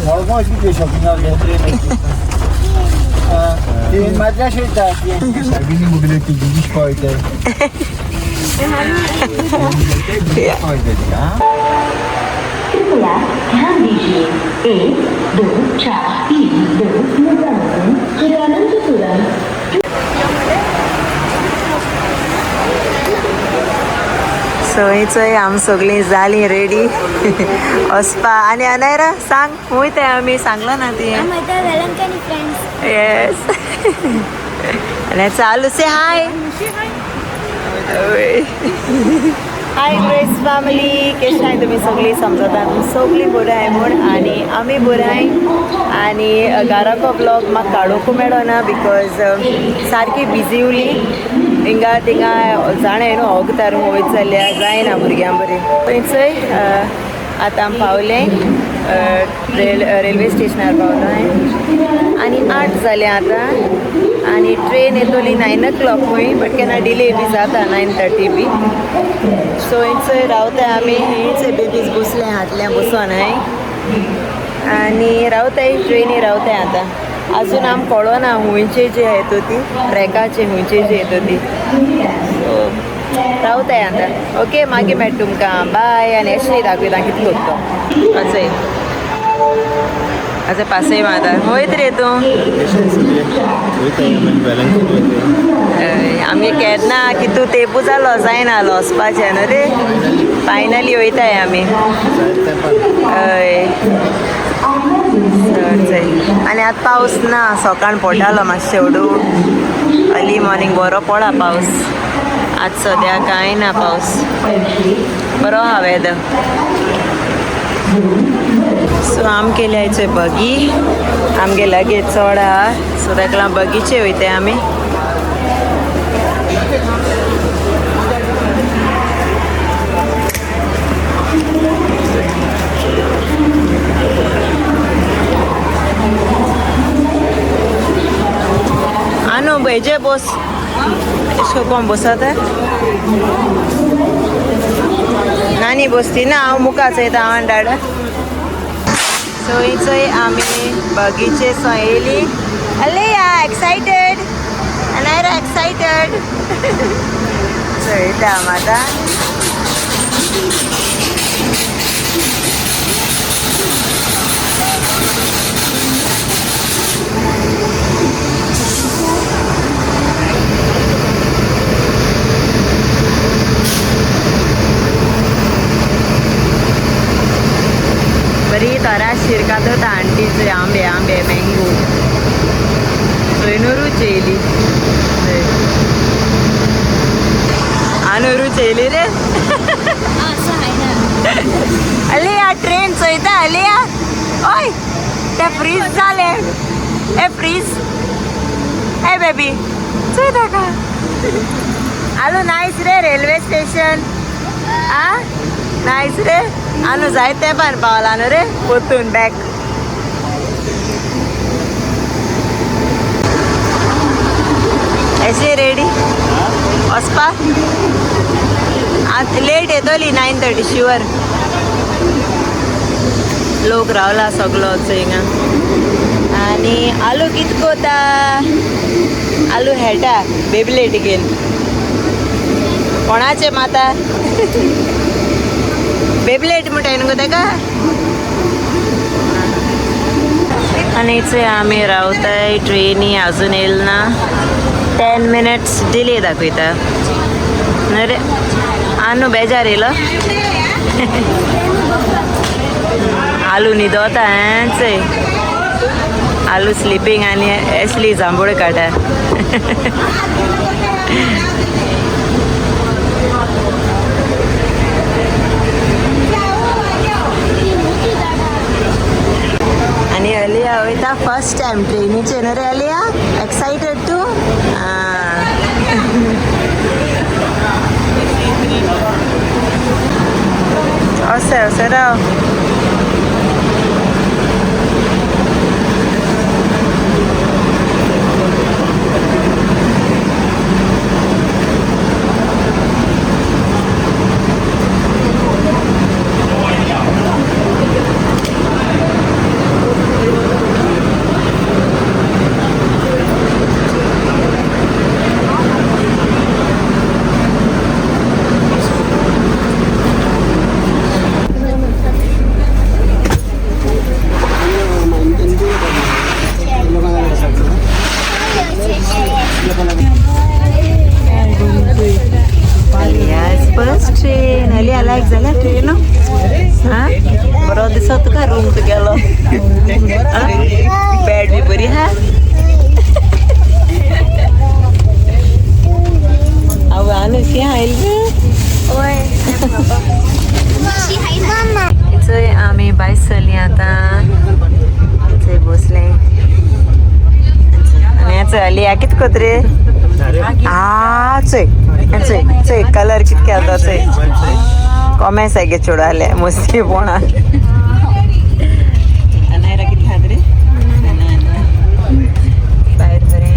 Normal gidiyor şapinlerle Din madde şey der Şabinin bu bileti gidiş fayda fayda ya कृपया ध्यान दीजिए 1 2 4 3 2 मुंबई तिरुवनंतपुरम सोयीचोय आम सगळीं जालीं रेडी वचपा आनी अनायरा सांग वयता आमी सांगलो ना ती येस आनी चालू से हाय हाय ग्रेस फॅमिली कशें आहाय तुमी सगळीं समजता सगळीं बऱ्यो आहाय म्हूण आनी आमी बऱ्यो आहाय आनी घराको ब्लॉग म्हाका काडूंक मेळना बिकॉज सारकी बिजी उरली हिंगा थिंगा जाणा न्हू होगतार वयत जाल्यार जायना भुरग्यां बरी थंयचंय आतां आमी पावलें रेल्वे स्टेशनार पावलो हांवें आनी 8 जालें आतां आनी ट्रेन येतली 9 o'clock खंय बट केन्ना डिले बी जाता 9:30 बी सो थंयचंय रावताय आमी थंयचंय बेबीज बसलें हातल्यां बसोन हाय आनी रावताय ट्रेनी रावताय आतां अजून आम कळना हुंयचे जे येतो ती ट्रॅकाचे हुंयचे जे येतो ती सो रावताय आतां ओके मागीर मेळटा तुमकां बाय आनी एशली दाखयता कितलो तो अचय अच्छा पासय माता वयत रे तूं आमी केन्ना की तूं तेंपू जालो जायना वचपाचें न्हू रे फायनली वयताय आमी हय आनी आतां पावस ना सकाळ पडटालो मातशें हडू अर्ली मॉर्निंग बरो पडा पावस आज सद्या कांय ना पावस बरो आहा वेदर सो आम केले आयचे बगी आमगे लगेच चड आहा सो ताका लागून बगीचे वयताय आमी आनू हेजे बस एशे कोण बसत नानी बसती ना हांव मुखार येता हांव डाडा थंयचंय आमी बगीचे सो येयली अलेया एक्सायटेड अनायरा एक्सायटेड चयता आम आतां बरी तरा शिरकात आंटीचे आंबे आंबे मँगो सोयनूरूच येयली आनूरूच येयली रे अलिया ट्रेन चयता अलिया ओय ते फ्रीज जाले ए फ्रीज ए बेबी चयता का आलू नायस रे रेल्वे स्टेशन आ नायस रे आनू जायते पण पावला न्हू रे पोतून बॅक एशे रेडी वचपा आतां लेट येतली 9:30 शुअर लोक रावला सगलो हिंगा आनी आलू कित कोता आलू हेटा बेबलेट घेवन कोणाचे माता बेबलेट म्हणटाय न्हू गो ताका आनी आमी रावताय ट्रेनी अजून येयल ना 10 minutes डिले दाखयता न्हू रे आनू बेजार येयलो आलू न्हिदोता चय आलू स्लिपींग आनी एसली जांभूळ काडा आनी अलिया वयता फर्स्ट टायम ट्रेनीचेर न्हू रे अलिया एक्सायटेड तूं असे राव लिया कित कोतरे चोय कलर कितके आता चोय कॉमेस आहे गे चोडाले मस्ती पोणा अनायरा किती खात रे बाहेर बरे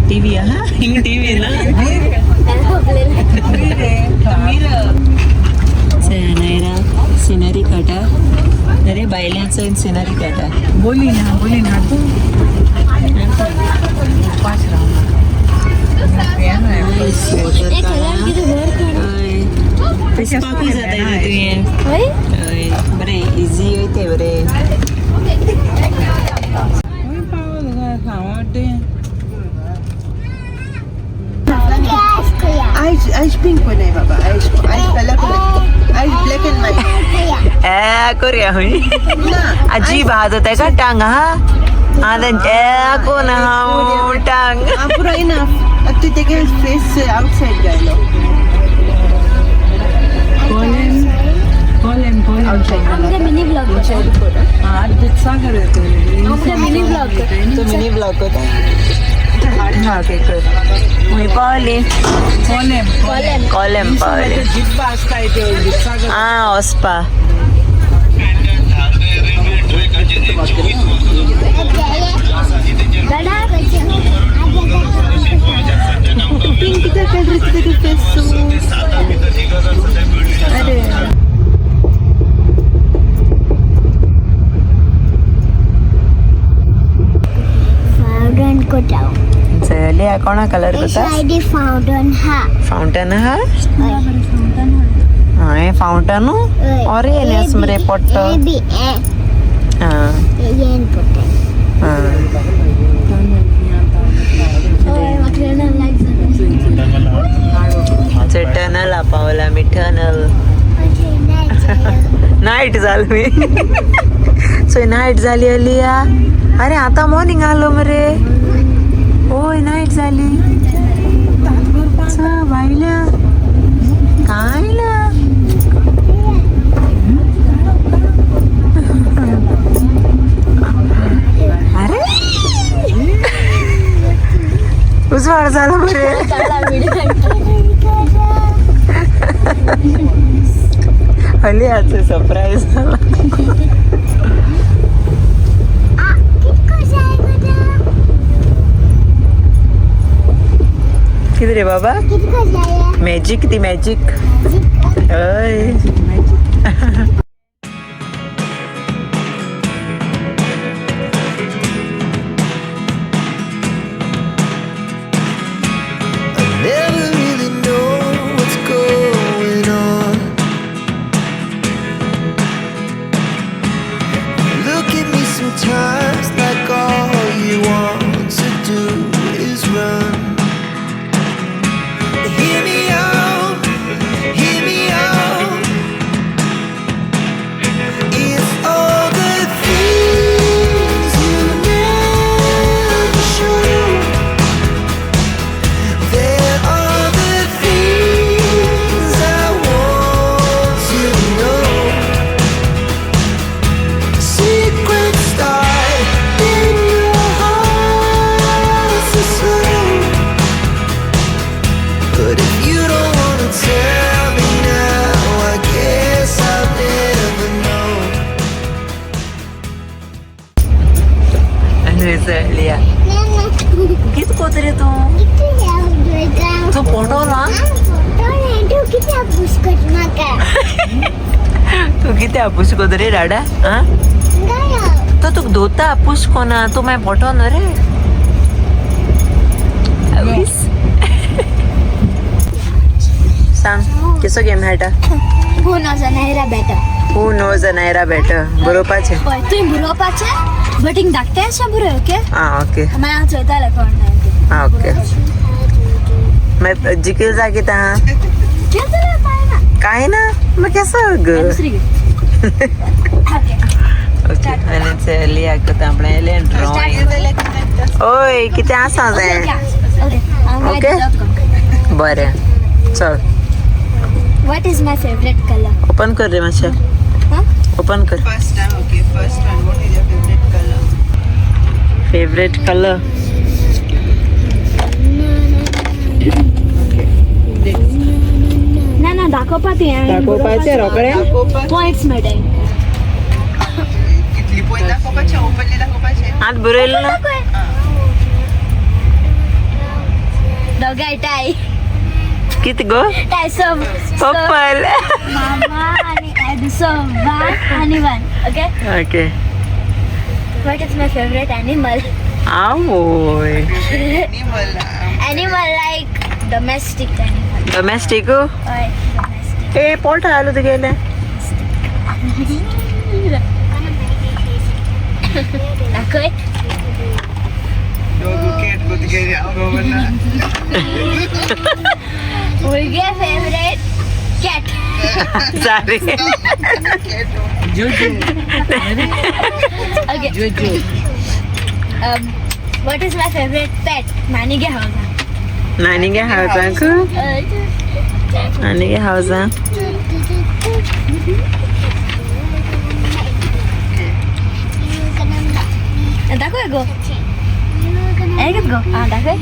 टीव्ही हा टीव्ही ना अनायरा सिनरी काटा अरे बायलांचं सिनरी काटा बोली ना तू बरे इझी होते बरे आईज पिंक पण आहे बाबा आईज कलर पण आईज ब्लॅक अँड व्हाईट करूया हुई अजीब हात होता का टांग हा कोण हा टांग पुरा इनफ तू ते face outside जायलो mini blog mini blog तो मिनी ब्लॉग होता हा ओके कर मी पावली कॉलेम पावली हा ओस्पा पिंक किती कलर किती फेस अरे फाउंटेन को जाओ लिया कोणा कलर होता फाउंटेन फाउंटेन हा हे फाउंटेन और ये नेस मरे पट्ट हां टनल पावला मी टनल नाईट झाली मी सो नाईट झाली अलिया अरे आता मॉर्निंग आलो मरे ओय नाईट झाली बायल्या कायला अरे उजवाड झाला मरे अलियाचं सरप्राईज झाला किती रे बाबा मॅजिक ती magic Sometimes like all you want to do is run. Hear me out, hear me out. It's all the things you never show. There are the things I want to know. Secrets start in your heart so slow. But if you don't wanna tell me now, I guess I'll never know. लिया किती कोतरे तू तू पोटवला तू किती आपूस कोतरे राडा हा तो तू धोता आपूस कोणा तू माय पोटव न रे सांग कसो गेम हेटा Who knows a naira better? Who knows Naira better बरोपाचे तुम बुरोपाचे बटिंग धाकटे अशा बुरे ओके हा ओके माय आज होता कोण हा ओके मैं जिकील जागी ता काय ना मग कसं ग ओके आणि ते लिया करता आपण एले ड्रॉइंग ओय किती आसा जाय ओके बरें चल What is my favorite color? Open कर रे मातशें Huh? ओपन कर. First time, okay. First one. What is your favorite color? Favourite colour. ना ना दाखोवपाती दाखोवपाचे रोकडे. पॉइंट्स मेळटाय. कितली point दाखोवपाचे? Openly दाखोवपाचे? हात बरयलो ना. दोगांय टाय. कित गो? टाय सम. पर्पल. मामा आणि आय डू सम 1 आणि 1. Okay. Okay. What is my favourite animal? आवोय. Animal. Animal like domestic animal. Domestic. Or domestic. ए पोट आलो तुगेले. दाखय. Dog, cat, go together. Go na. मुलगे favourite cat. Sorry. Jojo. Okay. Jojo. What is my favourite pet? मानिगे हाऊस. नानीगे हावजांक. नानीगे हावजा. दाखय गो. ऐकत गो. हां दाखय.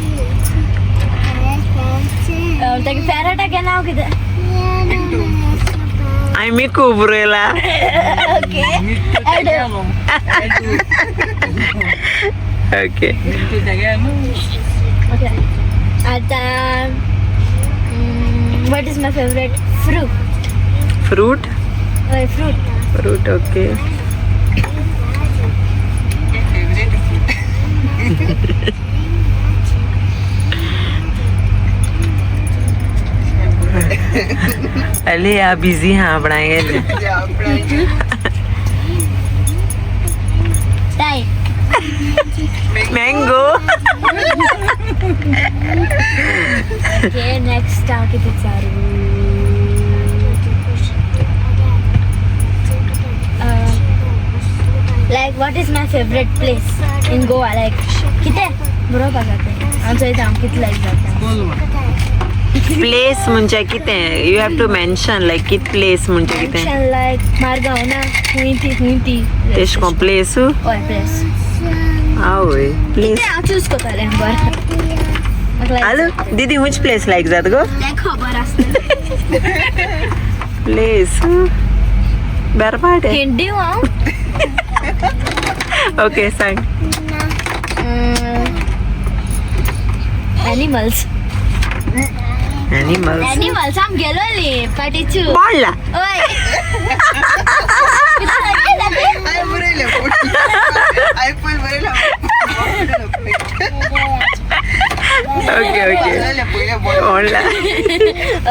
त्यागे पॅराटागे नाव कितें? आय मी कुबरेला. Okay. Tagiamo. Okay. Tagiamo. Okay. आता what is my favourite fruit? Fruit. ओय fruit. Fruit okay. Favorite food. अली आप बिजी हाँ बनाएंगे. Yeah, right. टाय. मैंगो. ओके नेक्स्ट हांव कितें विचारू? Like what is my favourite place in Goa? Like कितें बरोवपाक जाता. हांव चोयता हांव कितें लायक जाता. प्लेस म्हणजे कितें? यू हॅव टू मेन्शन लायक कित प्लेस म्हणजे कितें? लायक मारगांव ना हुंय ती. तेश को प्लेस. ओय प्लेस. आवय प्लेस. कितें हांव चूज कोत्तालें बरें. म्हाका आलो लायक दीदी हुंच प्लेस लायक जात गो? तें खबर आसता. प्लेस बरपाट. हिंट दिवं हांव? ओके सांग. एनिमल्स. एनिमल्स. एनिमल्स आम गेलोली पाटीचू. बोलला. ओय. I बरयले. I पण बरयले. Okay okay. बोलला.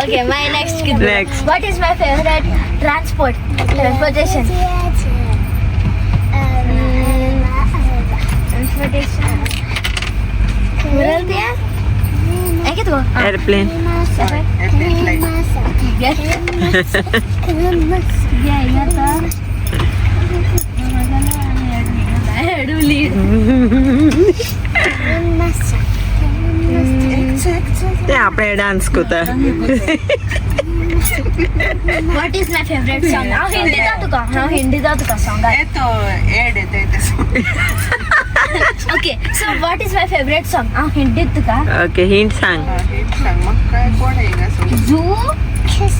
Okay, my next kid. Next. What is my favorite transportation? Transportation. बोलते हैं? ऐके तो? एयरप्लेन. Yeah, yeah, था. ते आपण डान्स कोता. What is my favorite song? हांव हिंदी जातो का song? येतो एड येते. Okay, so what is my favorite song? हांव हिंदीत तुका. ओके हिंट सांग. सांग मग काय कोण आहे का सोड. Zoo.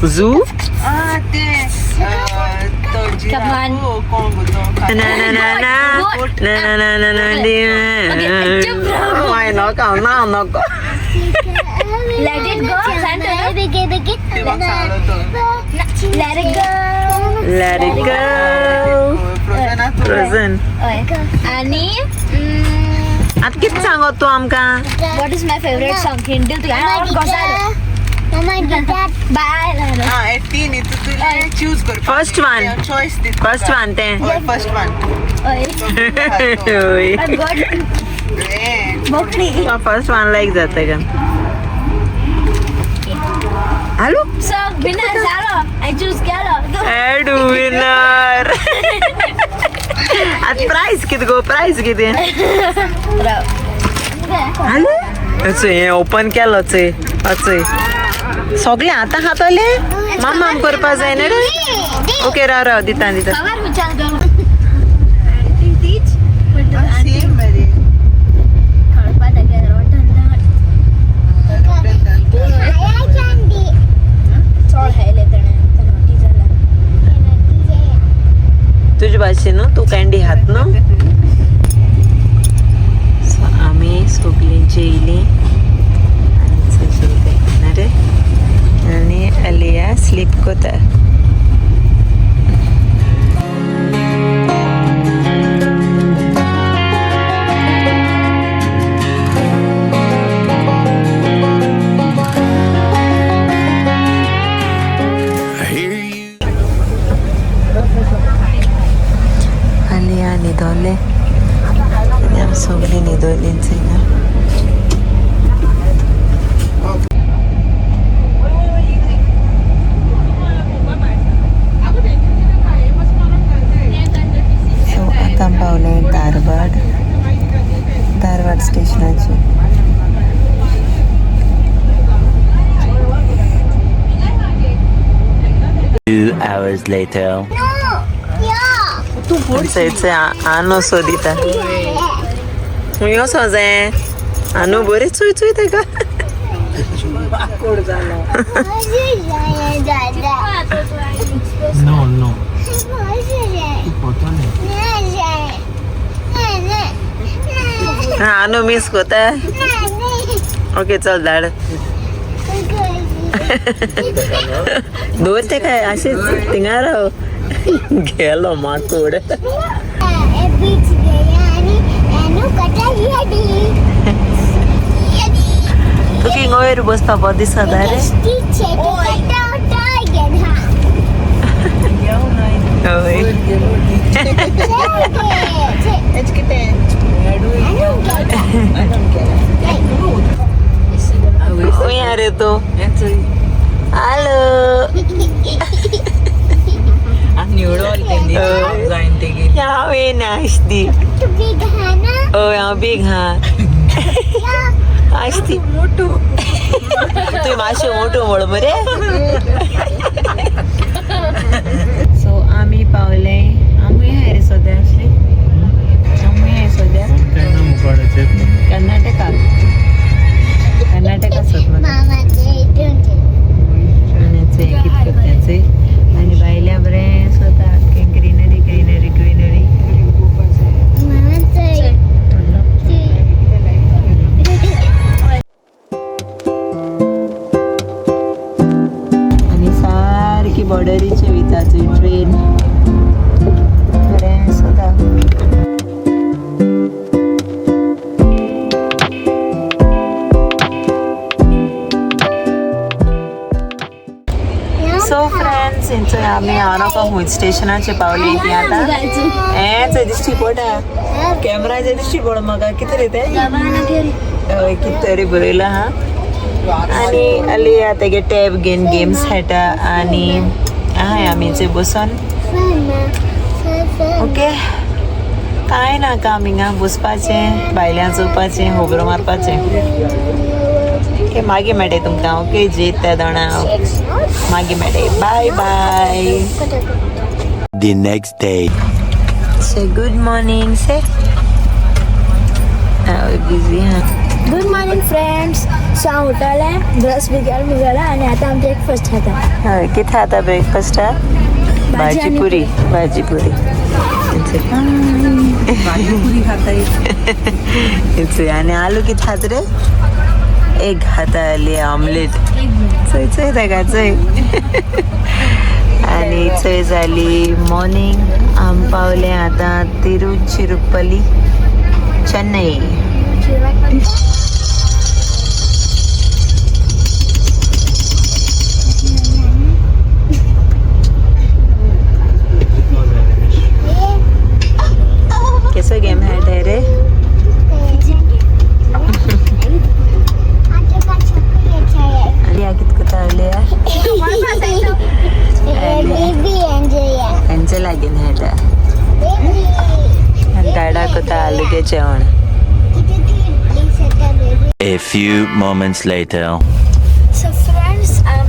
झू. ते तो Come on. कोण बोलतो? ना ना ना ना ना ना ना ना ना वाय नको ना नको. Let it go. Santa. ते मग सांगलो तो. Let it go. Let it go. Frozen आतो. Frozen. ओय. आणि आता किती सांगत तू आमका? what is my favorite song? Hindi तुका. बाय. हा एक तीन आहे, तू तुला चूज कर. First one. चॉईस दे. फर्स्ट वन ते. First one. ओय. होय. God. बोकडी. फर्स्ट वन लाईक जातं का? हॅलो. So winner झालो. I choose केलो. एड विनर. आता प्राइस किती गो? प्राइस किती? हॅलो. असं हे ओपन केलं असं. सगळे आता खातले माम करपा जाय ना रे ओके राव दिता दिता कवर विचार कर Same बरे. कळपा दाखल चोळ खायले तुझ्या भाषेनं तू कँडी हात न्हू सो आम्ही सगळी जेयली रे आणि अलिया स्लीप कोता अलिया न्हिदोले आनी आमी सगळीं न्हिदोलींच ना सो आतां पावले धारवाड स्टेशनाचेर 2 hours later. आमचे आनो सोदिता यो सोजे आनो बरे चुय चुय तेका No, no. Foto आनो मिस कोता ओके चल धाड दोन ते काय असेच थिंगा राव गेलो माकोड तुकी गोयर बसता बो दिसता रे होय It's kitin. ओय अरे तो हॅलो यावे नाश्ती हांव बीग हा आस्ती मोठू तू मातशें मोठू म्हण मरे सो आमी पावले आमी हाय रे सद्या आसली आमी हाय सद्या कर्नाटका सोद आणि कितकोत्याचे आणि भायल्या बरें स्वता ग्रीनरी ग्रीनरी ग्रीनरी आणि सारकी बॉर्डरीचे विताची ट्रेन बरें स्वता सो फ्रेंड्स इंचो आमी हांव हिल स्टेशनाचेर पावली ती आतां हेंच दिश्टी पडटा कॅमेराचेर दिश्टी पड म्हाका कितें रे तें हय कितें तरी बरयलां हा आनी अलिया तेगे टॅब घेवन गेम्स खेळटा आनी हाय आमी थंय बसून ओके कांय ना काम हिंगा बसपाचें भायल्यां चोवपाचें होबरो मारपाचें ओके मागीर मेळटाय तुमकां ओके जेत त्या दोणा मागीर मेळटाय bye bye The next day. Say good morning say बिझी हा गुड मॉर्निंग फ्रेंड्स सो हांव उठलें ब्रश बी जाला आनी आतां आमी ब्रेकफास्ट खाता हय कितें खाता ब्रेकफास्ट हा भाजी पुरी भाजी पुरी पुरी खाता आनी आलू कितें खात रे एग खाता आली ऑमलेट चोय चोय तेका चोय आनी चोय जाली मॉर्निंग आम पावले आतां तिरुचिरापल्ली चेन्नई कैसो गेम है रे अलिया कितको अलिया एंजला गेन हेटा डाडा कोता आलूगे जेवण A few moments later. So friends, I'm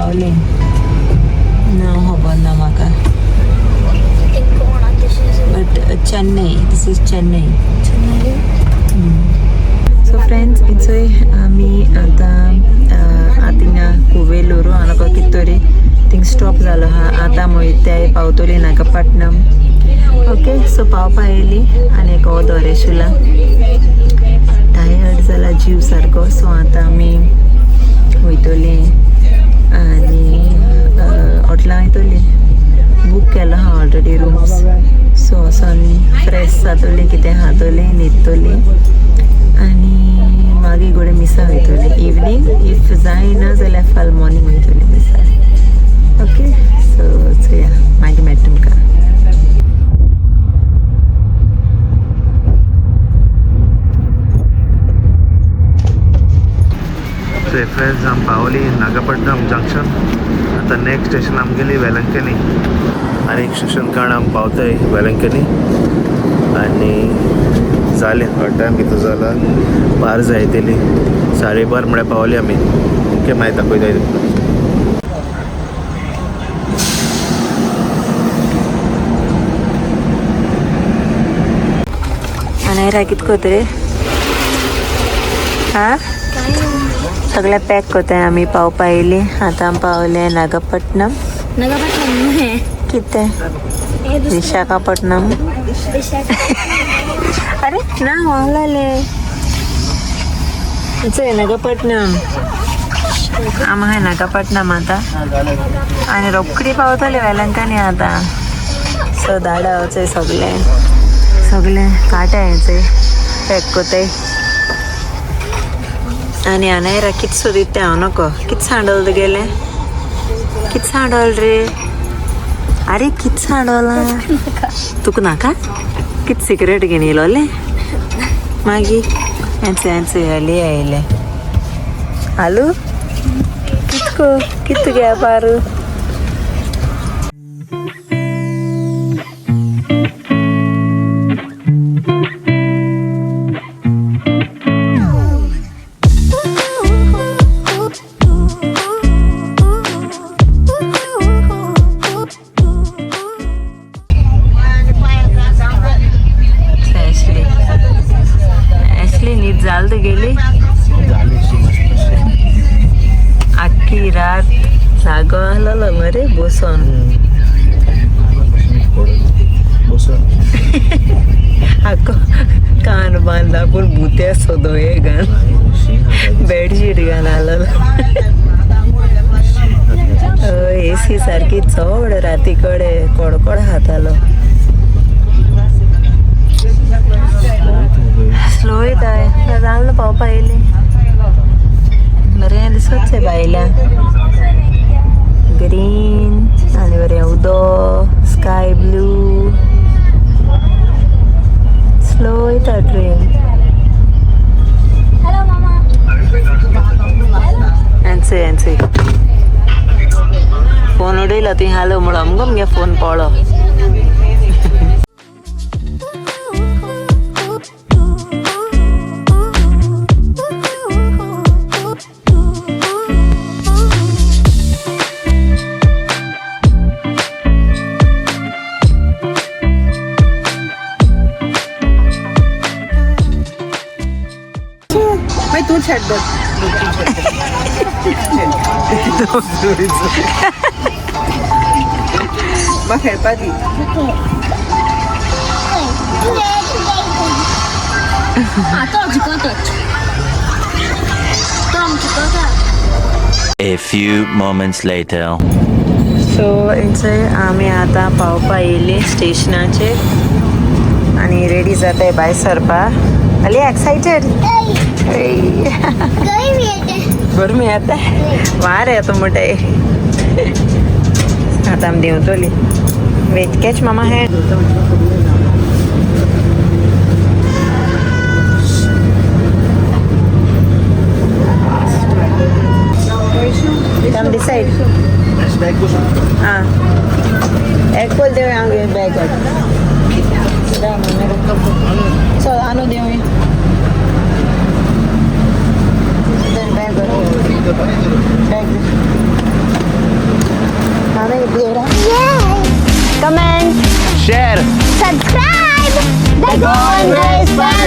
पावले ना खबर ना म्हाका but Chennai this is Chennai so friends इथंय आमी आतां थिंगा कुवेलूर हांगा कितोरी थिंग स्टॉप जालो हा आतां मोहिते पावतोली नागपट्टणम ओके सो पावपा येयली आनी एक दोरेशुला टायर्ड जाला जीव सारको सो आतां आमी वयतली आनी हॉटेलां वयतली बूक केलो हा ऑलरेडी रूम्स सो वोसोन फ्रेश जातली कितें खातली न्हिदतली आनी मागीर घोडे मिसा वयतली इवनींग इफ जायना जाल्यार फाल मॉर्निंग वयतली मिसा ओके सो चोया मागीर मेळटा तुमकां सो फ्रेंड्स आम पावली नागपट्टणम जंक्शन आता नेक्स्ट स्टेशन आमगेली वेलंकनी आनी एक स्टेशन कारण आम पावताय वेलंकनी आनी जालें हर टायम कितें जाला 12 जायतली 12:30 म्हळ्यार पावली आमी ओके मागीर दाखयताय आनायरा कित कोतरे हा सगळें पॅक कोताय आमी पावपा येयली आतां पावले नागपट्टणम कितें विशाखापट्टणम अरे ना वांगलाले चोय नागपट्टणम आम हाय नागपट्टणम आतां आनी रोखडी पावतले वेलंकनी आतां सो धाडा वचय सगळें काटाय चोय पॅक कोताय आनी आनायरा कित सोदिता हांव नको कित सांडल तुगेलें कित सांडल रे अरे कित सांडला तुका नाका कित सिक्रेट घेवन येयलोले मागीर हेंचे आयले हालू कितको कित तुगे पारू जाल गेली आख्खी रात जागो आहलो मरे बसोन आख्खो कान बांदला पूण भुते सोदोये घाल बेडशीट घाल आहलो एसी सारकी चड राती कडे कडकड हातालो स्लो येताय जाल पावपा येयली बरें दिसोच बायल्या ग्रीन आनी बरें उदो स्काय ब्लू स्लो येता ट्रेन एनसे फोन उडयलो तुवें हालो म्हणून आमगो मगे फोन पळो तू छेड दे मग खेळपा दी A few moments later. So थंयसर आमी आतां पावपा येयली स्टेशनाचेर आनी रेडी जाताय भायर सरपा आली एक्सायटेड गरमी येता वार येता म्हणटाय आतां आमी देंवतली वेट कॅच मामा हँड डिसायड एक पल देव हांव बॅग चल आनो देव bag Comment. Share. Subscribe. The Golden Race